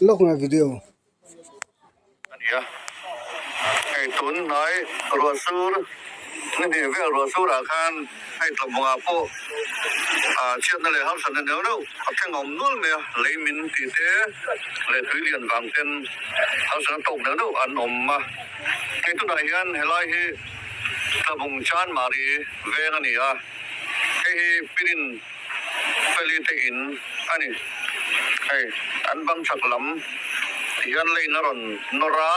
lúc này video anh yaไอ้ตุนน้อยรัวซูร์นี่เดี๋ยวรัวซูร์อาคารไอ้ตัวมัวโปเชื่อนั่นเลยครับสันนิษฐานเราเขาแข่งอมนู่นไหมเลยมินตีเต้เลยทุเรียนบางเต็นเขาสันตกเดี๋ยวเราอันอมมาไอ้ตัวไหนยันเฮลัยที่ตะบงชานมารีเวงันนี่อะไอ้ปีนินเฟลิเตอินอันนี้ไอ้อันบังชักลำยันเลยนรนนรา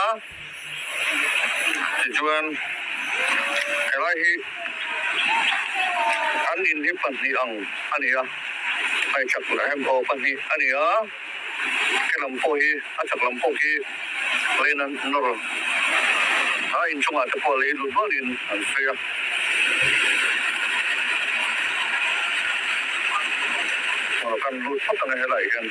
tujuan elahi anin hi pani ang ania ai chak la hem o pani ania kelam po hi achak lam po hi lenan nor a in chunga te po le lu bolin an feya kan lu patang helai kan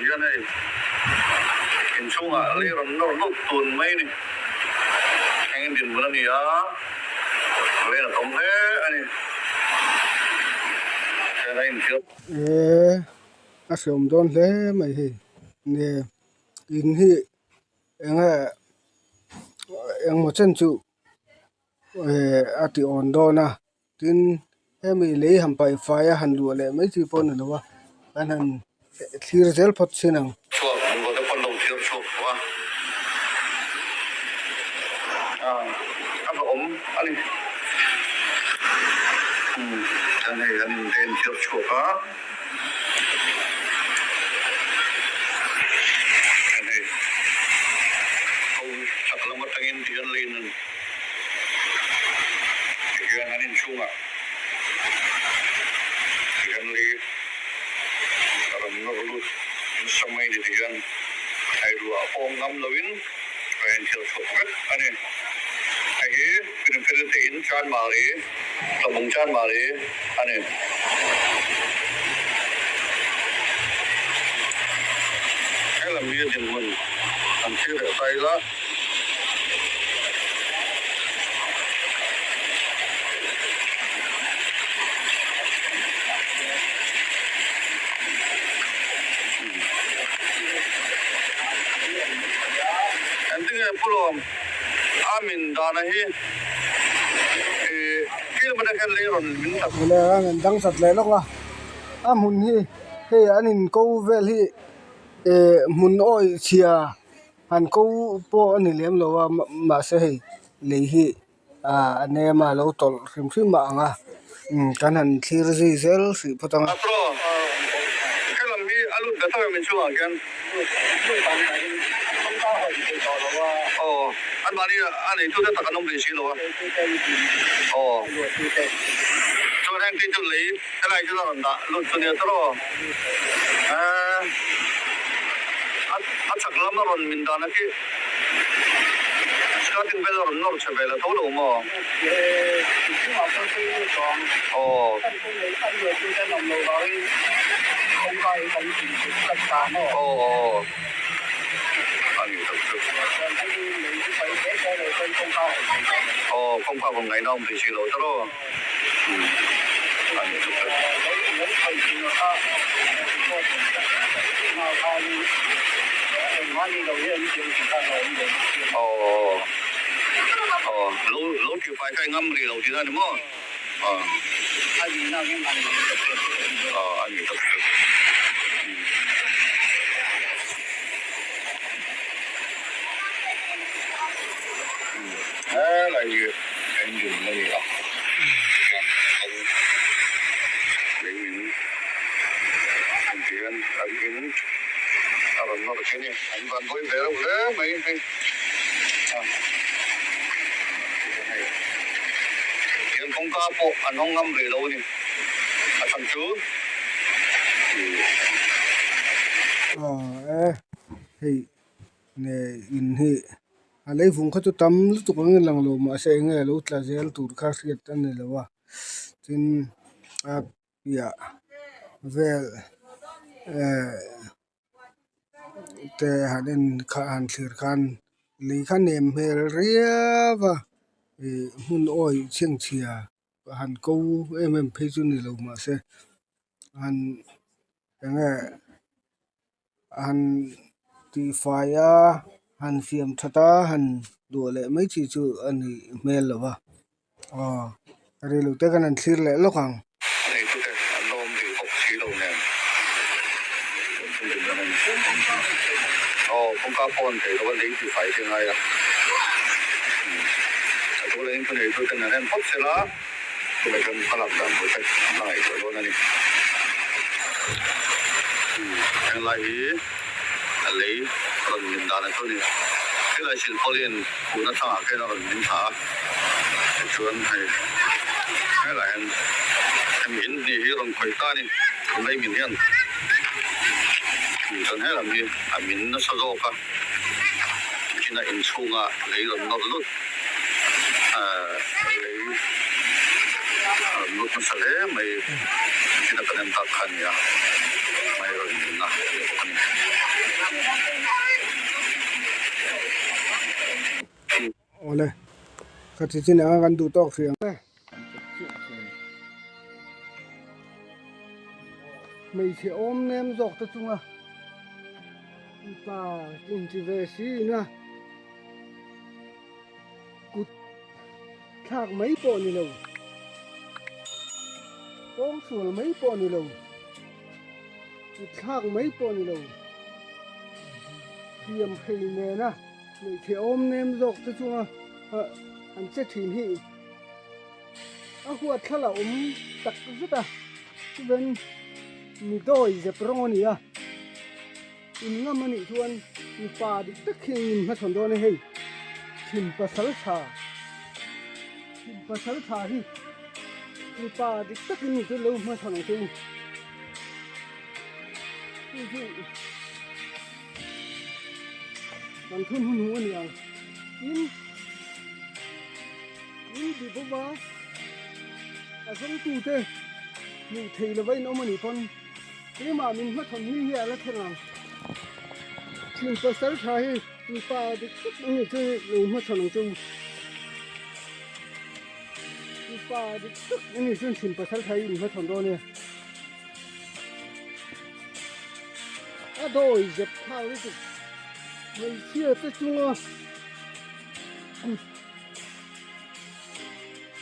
cái này in chung à lấy nó tuần mấy này anh điền một lần nữa lấy là không thế anh cái này in chưa à sớm đón thế mày thì nè in hi anh một chân trụ à thì ổn đó na tin em mình lấy hầm bài phai hàn lụa lại mấy thứ phone nữa đó anh hàn thì result phát sinh nào chua mình có cái con đồng thiếu chua quá ăn ốm anh cái này anh tên thiếu chua quá cái này không chắc là một thằng tiền lên cái anh ăn chung à cái anh lấy nó luôn xong mấy thì anh hay đùa ôm ngâm lối rồi thiếu chua hết anh ấyไอ้เป็นตีนจานมาเลยตะบงจานมาเลยอันนี้ไอ้ลำเลียงมันอันที่เดือดใจละอันที่พูดว่าอามินดานะฮีที่มันจะเลี้ยงมินตัก là anh đang sạch lại lúc là muốn hi anh câu về hi muốn oi chia anh câu po anh liếm lo mà sẽ lấy hi anh em mà lâu tol phim phim mà cái này thì gì sẽ sự phát tăng cái làm hi alu đã thay mình chua cái anh bảo đi anh ấy cho tất cả nông dân xí rồi cho nên cái chỗ lấy cái này cho nó đã luôn cho nên đó anh chắc lắm rồi mình đã nói cái starting bây giờ nó sẽ về là thấu đủ mà không phải một ngày nào thì chỉ lỗi đó lỗi kiểu phải cái ngâm thì đầu tiên đúng không anh ấy tập là gì anh dùng cái gì đó để mình anh chị anh in rồi nó cái này anh vẫn vui vẻ đâu đấy mấy hiện không có bộ anh không ngâm về đâu đi thằng chú thì nè in hi lấy vùng khát tắm lúc tụi con lằng lồ mà sẽ nghe lúc là dễ tụt khát kiệt anh này là wa tin ya về te hadin khan thir khan li khan em her ria và mun oi chiang chia han câu em phê chu ni lo ma se han anga han ti faya han siam thata han du le mai chi chu ani mel lo wa re lu te kan an thlir le lo kang này tôi thấy anh nom thì học sĩ đâu nè công ca pon thì nó vẫn đi phải thế này à tôi lên cái này tôi tên là em học sĩ lá tôi lại cần phải làm một cái này rồi đó này anh lại lấy còn mình đã là tôi này cái này xin có liên của nó thả cái nó mình thả chuyện hay cái lại anh mình đi rồi khởi ta đi lấy mình hiện真係諗住係面都收咗㗎，現在現充啊，你輪到都你輪到實咧咪現在可能得看呀，咪輪面啦，ole ka chi chin a kan du tok fiang mei che om nem jok ta chunga pa in ti ve si na cút thác mấy bộ ni lo bông sủa mấy bộ ni lo cút thác mấy bộ ni lo tiêm khỉ nè na mei che om nem jok ta chunga anh chết thìn hi aku athala tak zeta ben mi doi je proni ya in ngamani chuan mi pa dik tak khing ma thon do ne hei thim pasal tha hi mi pa dik tak ni tu lo ma thon tu man thun hun hu ni ang in đi bố ba giống tu thế mình thấy là vậy nó mà nỉ con thế mà mình mất thằng như vậy là thế nào chuyện có xảy ra thì mình pa đi chút nữa chơi mình mất thằng chung mình pa đi chút nữa chơi chuyện có xảy ra mình mất thằng đó nè đôi dẹp thao đấy mình chia tới chung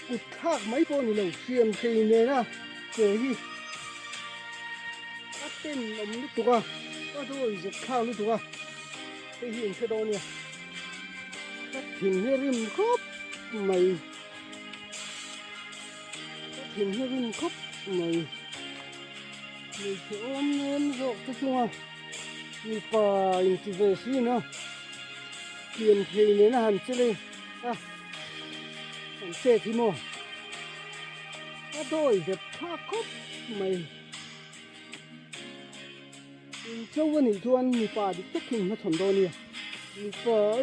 cút thác mấy bộ ni lo xiêm khỉ nè na chơi hi cắt tên ông lúc tụi thôi giật khao lúc tụi cái hiện cái đó nè cắt hình như rim khóc mày cắt hình như rim khóc mày chỉ ôm em rồi cái chung mi pa in ti ve si na tiền khỉ nè na hẳn chơi xe thì mò đôi dẹp tha khóc mày châu vân thì chuan mi pa đi tất hình nó thon đôi nè mi pa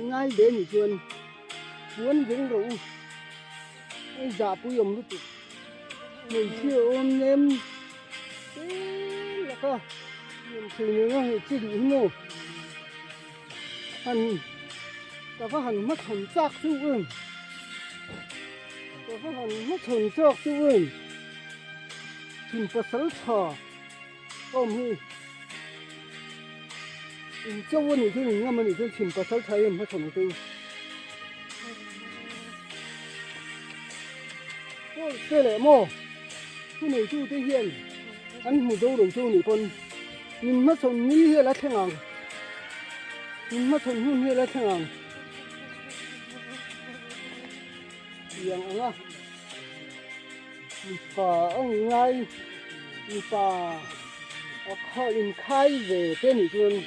ngay đến thì chuan cuốn dính rượu ai giả bùi ông lúc mình chưa ôm em thế là cơ mình thì nó chỉ đi ngô hẳn cả có hẳn mất hẳn chắc chứ ơi có hẳn mất hẳn chắc chứ ơi thìn pasal tha ôm hi châu vân thì thôi mình ngâm mình thôi thìn pasal tha em mất hẳn tư ôi xe lẹ mò cái này chú tới hiện anh một dâu đồng chú này con mình mất hẳn nghĩ hết là thế nào mình mất hẳn hôn hết là thế nào yang anga mi pa ang ngai mi pa a khalin khai về tên ni chuan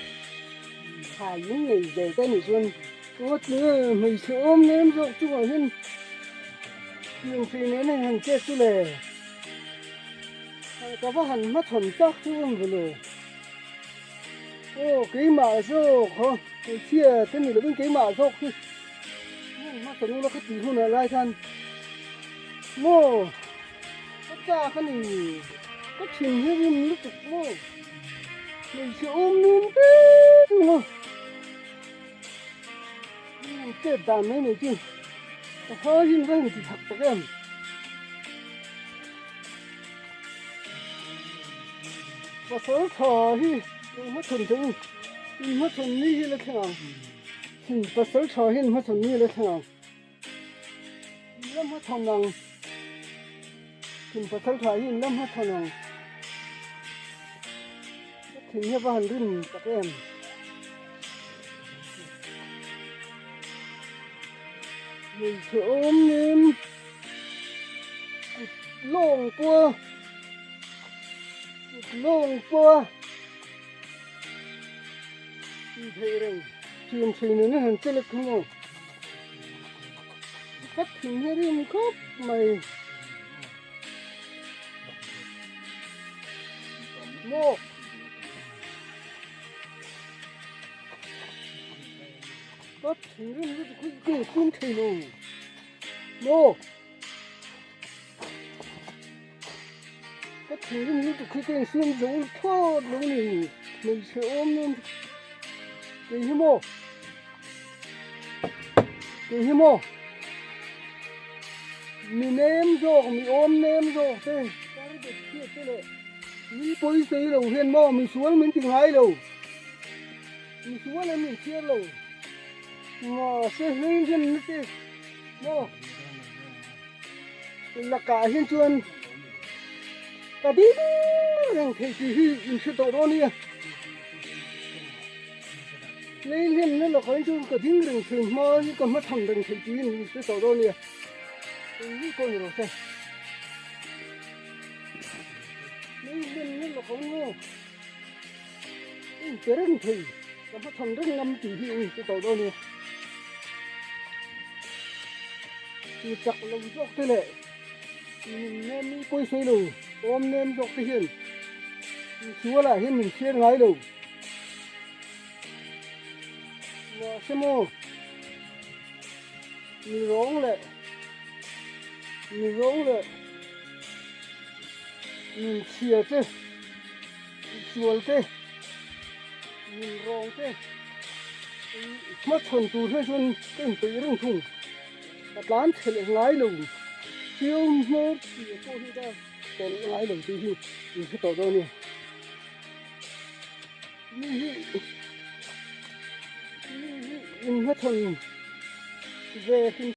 khai những người về tên ni chuan ngót nữa mình sẽ ôm ném rộng chú ở hin nhưng khi ném này hàng chết chú lệ có phải hẳn mất hồn chắc chú không vừa rồi ô cái mà số không cái chia tên ni là bên cái mà số khi mất hồn nó có tí hơn là lai thân mô có cha cái này có chuyện như thế lúc tục mô mình sẽ ôm lên thế đúng không chết đàn mấy này chứ hơi vâng thì thật các em và số thò hi mất thuần thứ mất thuần ni là thế nào và số thò hi mất thuần ni là thế nào lâm mất thuần năng và số thò hi lâm mất thuần năng thì như vậy hình các em mình sẽ ôm em lông bua như thế đây chuyện chuyện này hình chất là không đâu cắt hình như đi khóc mày mô cắt hình như cái không thể đâu mô cắt hình như cái xương dấu thô đúng này mình sẽ ôm lên cái hiếm mô mình em rồi mình ôm em rồi thế cái được thiệt thế này mình bôi giấy đầu hiền mô mình xuống mình tìm hai đầu mình xuống là mình chia đầu mà sẽ lên trên cái mô là cả hiên chuan cả đi rằng thầy chỉ mình sẽ tổ đó nè lên lên nó là cái chung cả tiếng rừng thường mơ như còn mất thằng rừng thầy chỉ mình sẽ tổ đó nè cái con rồi xem lên nó là cái ngô cái rừng thầy còn mất thằng rừng năm chỉ mình sẽ tổ đó nè mình chặt lồng dốc thế này mình nem đi quay xoay lù ôm nem dọc cái hiền mình xua lại hiền mình chia ngay lù và xem mô mình rống lại mình chia thế mình xuôi thế mình rong thế mất thuần tù thế xuân cái tự rừng thùng đặt lán thì lại ngay lù chiêu mơ thì cô đi ra còn ngay lù thì mình sẽ tổ đâu nè mình hết thuần về